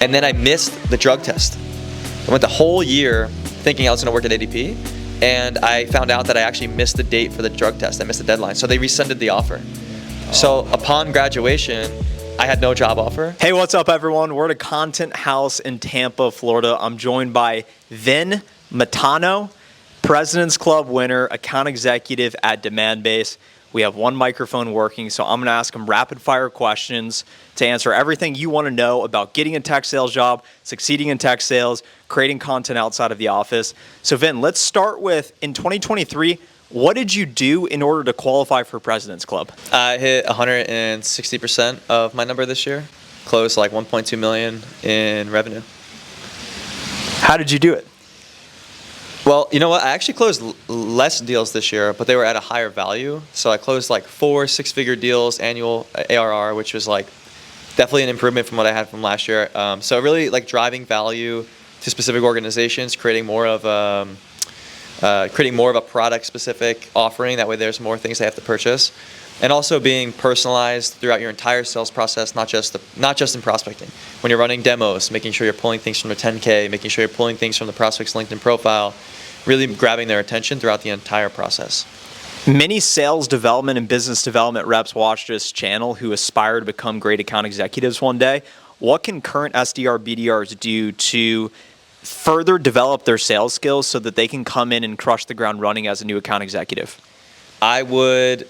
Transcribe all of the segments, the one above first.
And then I missed the drug test. I went the whole year thinking I was going to work at ADP, and I found out that I actually missed the date for the drug test. I missed the deadline, so they rescinded the offer. So upon graduation, I had no job offer. Hey, what's up, everyone? We're at a content house in Tampa, Florida. I'm joined by Vin Matano, President's Club winner, account executive at Demandbase. We have one microphone working, so I'm going to ask him rapid fire questions to answer everything you want to know about getting a tech sales job, succeeding in tech sales, creating content outside of the office. So Vin, let's start with, in 2023, what did you do in order to qualify for President's Club? I hit 160% of my number this year, closed like 1.2 million in revenue. How did you do it? Well, you know what? I actually closed less deals this year, but they were at a higher value. So I closed like 4 six-figure deals, annual ARR, which was like definitely an improvement from what I had from last year. So really like driving value to specific organizations, creating more of a product-specific offering. That way, there's more things they have to purchase, and also being personalized throughout your entire sales process, not just in prospecting. When you're running demos, making sure you're pulling things from the 10K, making sure you're pulling things from the prospect's LinkedIn profile, really grabbing their attention throughout the entire process. Many sales development and business development reps watch this channel who aspire to become great account executives one day. What can current SDR, BDRs do to further develop their sales skills so that they can come in and crush the ground running as a new account executive? I would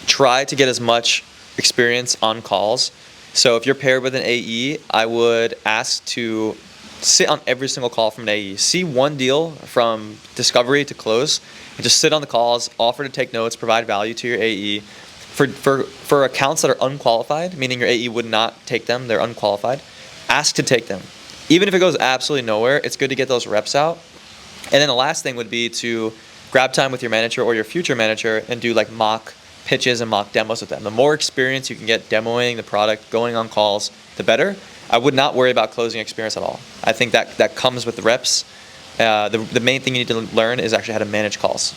try to get as much experience on calls. So if you're paired with an AE, I would ask to sit on every single call from an AE. See one deal from discovery to close, and just sit on the calls, offer to take notes, provide value to your AE. For accounts that are unqualified, meaning your AE would not take them, they're unqualified, ask to take them. Even if it goes absolutely nowhere, it's good to get those reps out. And then the last thing would be to grab time with your manager or your future manager and do like mock pitches and mock demos with them. The more experience you can get demoing the product, going on calls, the better. I would not worry about closing experience at all. I think that comes with the reps. The main thing you need to learn is actually how to manage calls.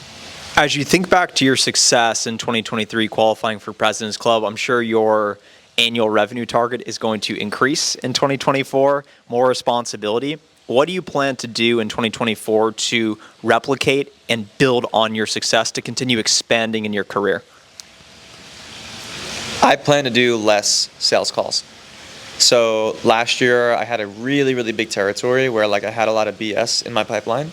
As you think back to your success in 2023 qualifying for President's Club, I'm sure your annual revenue target is going to increase in 2024, more responsibility. What do you plan to do in 2024 to replicate and build on your success to continue expanding in your career? I plan to do less sales calls. So last year I had a really, really big territory where like I had a lot of BS in my pipeline,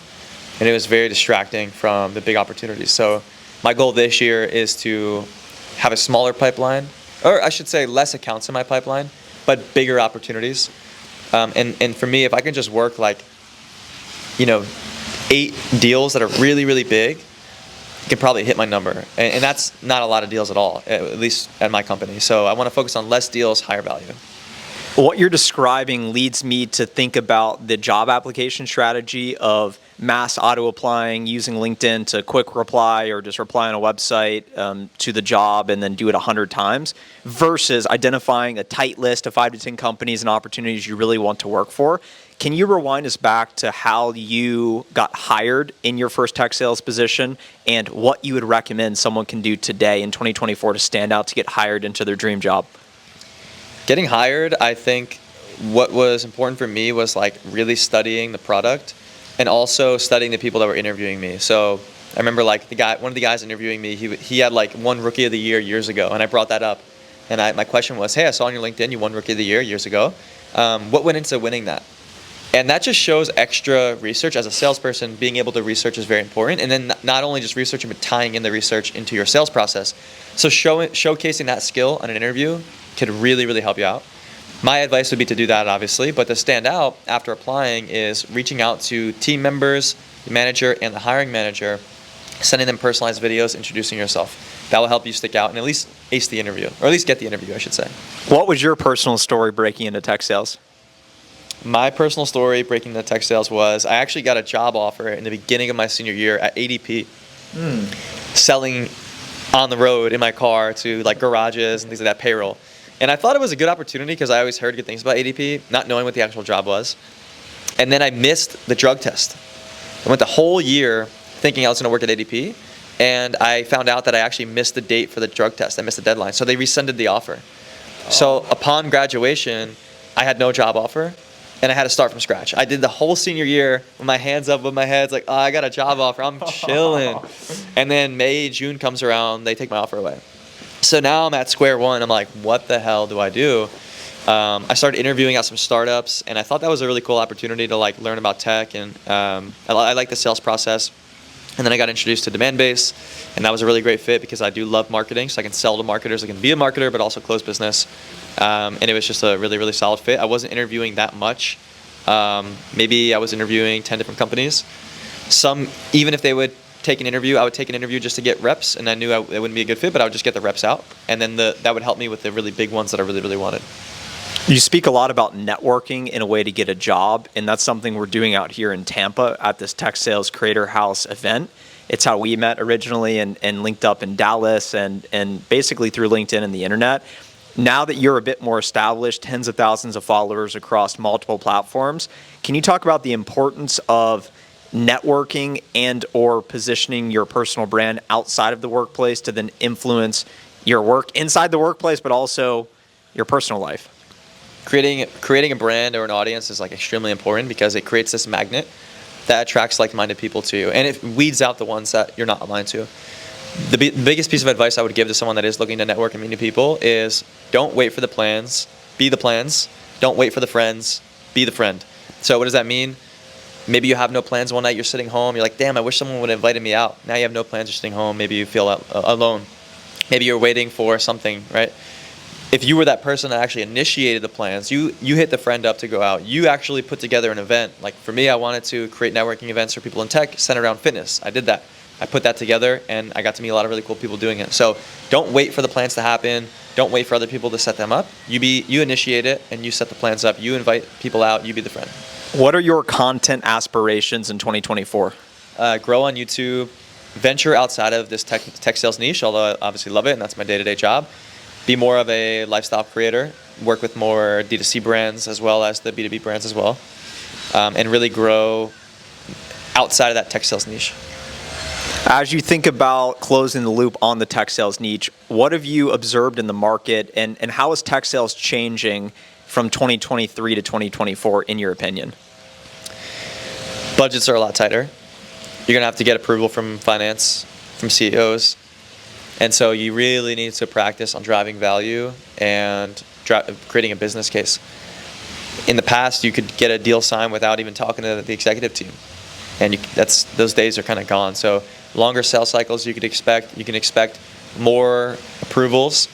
and it was very distracting from the big opportunities. So my goal this year is to have a smaller pipeline, or I should say less accounts in my pipeline, but bigger opportunities. And for me, if I can just work like, 8 deals that are really, really big, I can probably hit my number. And that's not a lot of deals at all, at least at my company. So I want to focus on less deals, higher value. What you're describing leads me to think about the job application strategy of mass auto-applying, using LinkedIn to quick reply or just reply on a website to the job and then do it 100 times, versus identifying a tight list of 5 to 10 companies and opportunities you really want to work for. Can you rewind us back to how you got hired in your first tech sales position and what you would recommend someone can do today in 2024 to stand out to get hired into their dream job? Getting hired, I think what was important for me was like really studying the product and also studying the people that were interviewing me. So I remember like one of the guys interviewing me, he had like won Rookie of the Year years ago, and I brought that up. And my question was, hey, I saw on your LinkedIn you won Rookie of the Year years ago. What went into winning that? And that just shows extra research. As a salesperson, being able to research is very important. And then not only just researching, but tying in the research into your sales process. So showcasing that skill on an interview could really, really help you out. My advice would be to do that, obviously, but to stand out after applying is reaching out to team members, the manager, and the hiring manager, sending them personalized videos, introducing yourself. That will help you stick out and at least ace the interview, or at least get the interview, I should say. What was your personal story breaking into tech sales? My personal story breaking into tech sales was I actually got a job offer in the beginning of my senior year at ADP, selling on the road in my car to like garages and things like that, payroll. And I thought it was a good opportunity because I always heard good things about ADP, not knowing what the actual job was. And then I missed the drug test. I went the whole year thinking I was going to work at ADP, and I found out that I actually missed the date for the drug test. I missed the deadline, so they rescinded the offer. So upon graduation, I had no job offer, and I had to start from scratch. I did the whole senior year with my hands up with my head. It's like, oh, I got a job offer. I'm chilling. And then May, June comes around. They take my offer away. So now I'm at square one. I'm like, what the hell do I do? I started interviewing at some startups, and I thought that was a really cool opportunity to like learn about tech, and I like the sales process. And then I got introduced to Demand Base, and that was a really great fit because I do love marketing, so I can sell to marketers. I can be a marketer, but also close business. And it was just a really, really solid fit. I wasn't interviewing that much. Maybe I was interviewing 10 different companies. Some, even if they would take an interview, I would take an interview just to get reps, and I knew it wouldn't be a good fit, but I would just get the reps out. And then that would help me with the really big ones that I really, really wanted. You speak a lot about networking in a way to get a job, and that's something we're doing out here in Tampa at this Tech Sales Creator House event. It's how we met originally and linked up in Dallas and basically through LinkedIn and the internet. Now that you're a bit more established, tens of thousands of followers across multiple platforms, can you talk about the importance of networking and or positioning your personal brand outside of the workplace to then influence your work inside the workplace, but also your personal life? Creating a brand or an audience is like extremely important because it creates this magnet that attracts like-minded people to you, and it weeds out the ones that you're not aligned to. The biggest piece of advice I would give to someone that is looking to network and meet new people is don't wait for the plans, be the plans. Don't wait for the friends, be the friend. So what does that mean? Maybe you have no plans one night, you're sitting home, you're like, damn, I wish someone would have invited me out. Now you have no plans, you're sitting home, maybe you feel alone. Maybe you're waiting for something, right? If you were that person that actually initiated the plans, you hit the friend up to go out. You actually put together an event. Like for me, I wanted to create networking events for people in tech centered around fitness. I did that. I put that together, and I got to meet a lot of really cool people doing it. So don't wait for the plans to happen. Don't wait for other people to set them up. You initiate it, and you set the plans up. You invite people out. You be the friend. What are your content aspirations in 2024? Grow on YouTube. Venture outside of this tech sales niche, although I obviously love it, and that's my day-to-day job. Be more of a lifestyle creator, work with more D2C brands as well as the B2B brands as well, and really grow outside of that tech sales niche. As you think about closing the loop on the tech sales niche, what have you observed in the market, and how is tech sales changing from 2023 to 2024 in your opinion? Budgets are a lot tighter. You're going to have to get approval from finance, from CEOs. And so you really need to practice on driving value and creating a business case. In the past, you could get a deal signed without even talking to the executive team. And those days are kind of gone. So longer sales cycles you can expect more approvals,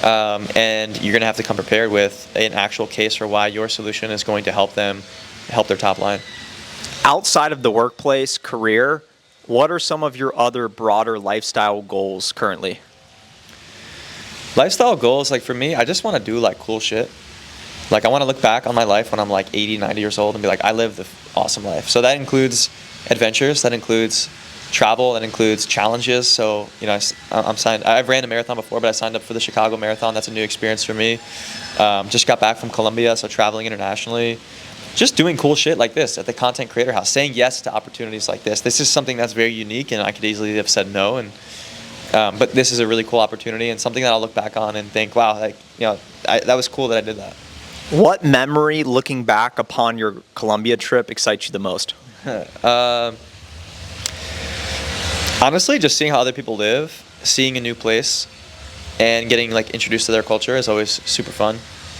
and you're going to have to come prepared with an actual case for why your solution is going to help their top line. Outside of the workplace career, what are some of your other broader lifestyle goals currently? Lifestyle goals, like for me, I just want to do like cool shit. Like I want to look back on my life when I'm like 80, 90 years old and be like, I lived an awesome life. So that includes adventures, that includes travel, that includes challenges. So, I'm signed. I've ran a marathon before, but I signed up for the Chicago Marathon. That's a new experience for me. Just got back from Colombia, so traveling internationally. Just doing cool shit like this at the Content Creator House, saying yes to opportunities like this. This is something that's very unique, and I could easily have said no. But this is a really cool opportunity and something that I'll look back on and think, wow, that was cool that I did that. What memory, looking back upon your Colombia trip, excites you the most? Honestly, just seeing how other people live, seeing a new place, and getting like introduced to their culture is always super fun.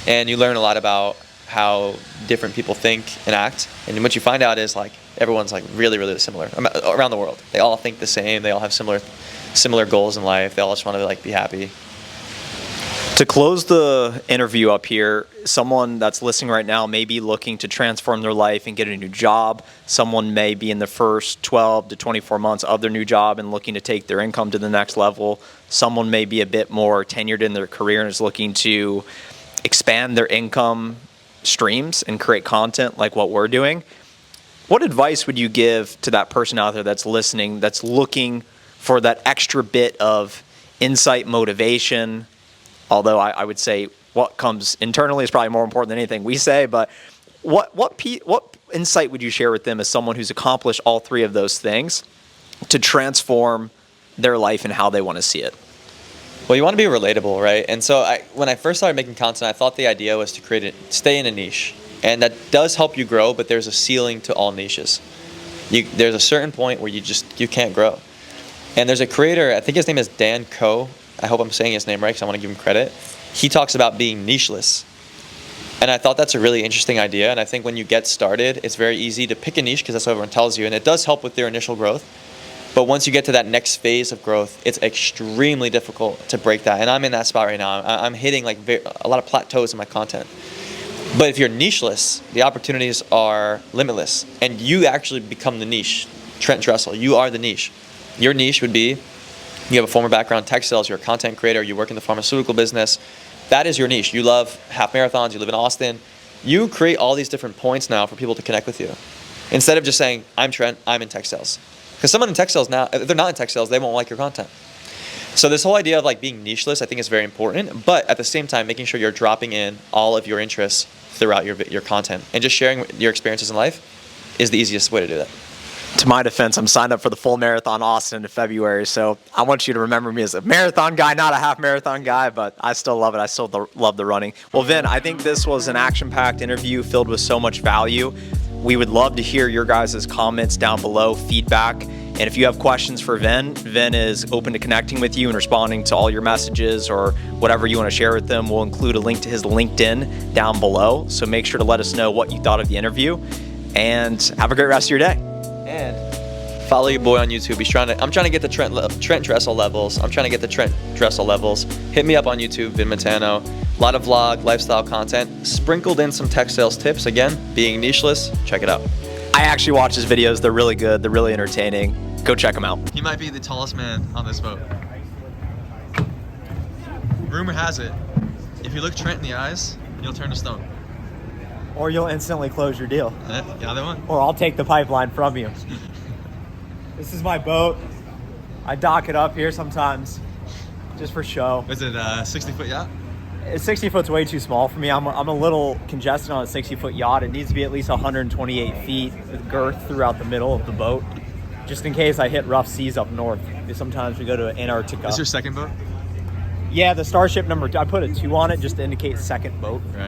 And you learn a lot about how different people think and act. And what you find out is like everyone's like really, really similar around the world. They all think the same. They all have similar goals in life. They all just want to like be happy. To close the interview up here, someone that's listening right now may be looking to transform their life and get a new job. Someone may be in the first 12 to 24 months of their new job and looking to take their income to the next level. Someone may be a bit more tenured in their career and is looking to expand their income streams and create content like what we're doing. What advice would you give to that person out there that's listening, that's looking for that extra bit of insight, motivation? Although I would say what comes internally is probably more important than anything we say, but what insight would you share with them as someone who's accomplished all three of those things to transform their life and how they want to see it? Well, you want to be relatable, right? And so when I first started making content, I thought the idea was to stay in a niche. And that does help you grow, but there's a ceiling to all niches. There's a certain point where you can't grow. And there's a creator, I think his name is Dan Coe. I hope I'm saying his name right because I want to give him credit. He talks about being nicheless. And I thought that's a really interesting idea. And I think when you get started, it's very easy to pick a niche because that's what everyone tells you. And it does help with their initial growth. But once you get to that next phase of growth, it's extremely difficult to break that. And I'm in that spot right now. I'm hitting like a lot of plateaus in my content. But if you're nicheless, the opportunities are limitless. And you actually become the niche. Trent Dressel, you are the niche. Your niche would be, you have a former background in tech sales, you're a content creator, you work in the pharmaceutical business. That is your niche. You love half marathons, you live in Austin. You create all these different points now for people to connect with you. Instead of just saying, I'm Trent, I'm in tech sales. Because someone in tech sales now, if they're not in tech sales, they won't like your content. So this whole idea of like being nicheless, I think is very important, but at the same time, making sure you're dropping in all of your interests throughout your content and just sharing your experiences in life is the easiest way to do that. To my defense, I'm signed up for the full marathon Austin in February, so I want you to remember me as a marathon guy, not a half marathon guy, but I still love it. I still love the running. Well, Vin, I think this was an action-packed interview filled with so much value. We would love to hear your guys' comments down below, feedback. And if you have questions for Vin is open to connecting with you and responding to all your messages or whatever you want to share with them. We'll include a link to his LinkedIn down below. So make sure to let us know what you thought of the interview and have a great rest of your day. And follow your boy on YouTube. I'm trying to get the Trent Dressel levels. Hit me up on YouTube, Vin Matano. A lot of vlog, lifestyle content, sprinkled in some tech sales tips. Again, being nicheless, check it out. I actually watch his videos. They're really good. They're really entertaining. Go check them out. He might be the tallest man on this boat. Rumor has it, if you look Trent in the eyes, you'll turn to stone. Or you'll instantly close your deal. The other one? Or I'll take the pipeline from you. This is my boat. I dock it up here sometimes just for show. Is it a 60-foot yacht? 60 foot's way too small for me. I'm a little congested on a 60-foot yacht. It needs to be at least 128 feet with girth throughout the middle of the boat, just in case I hit rough seas up north. Sometimes we go to Antarctica. Is your second boat? Yeah, the Starship number 2. I put a 2 on it just to indicate second boat. Right.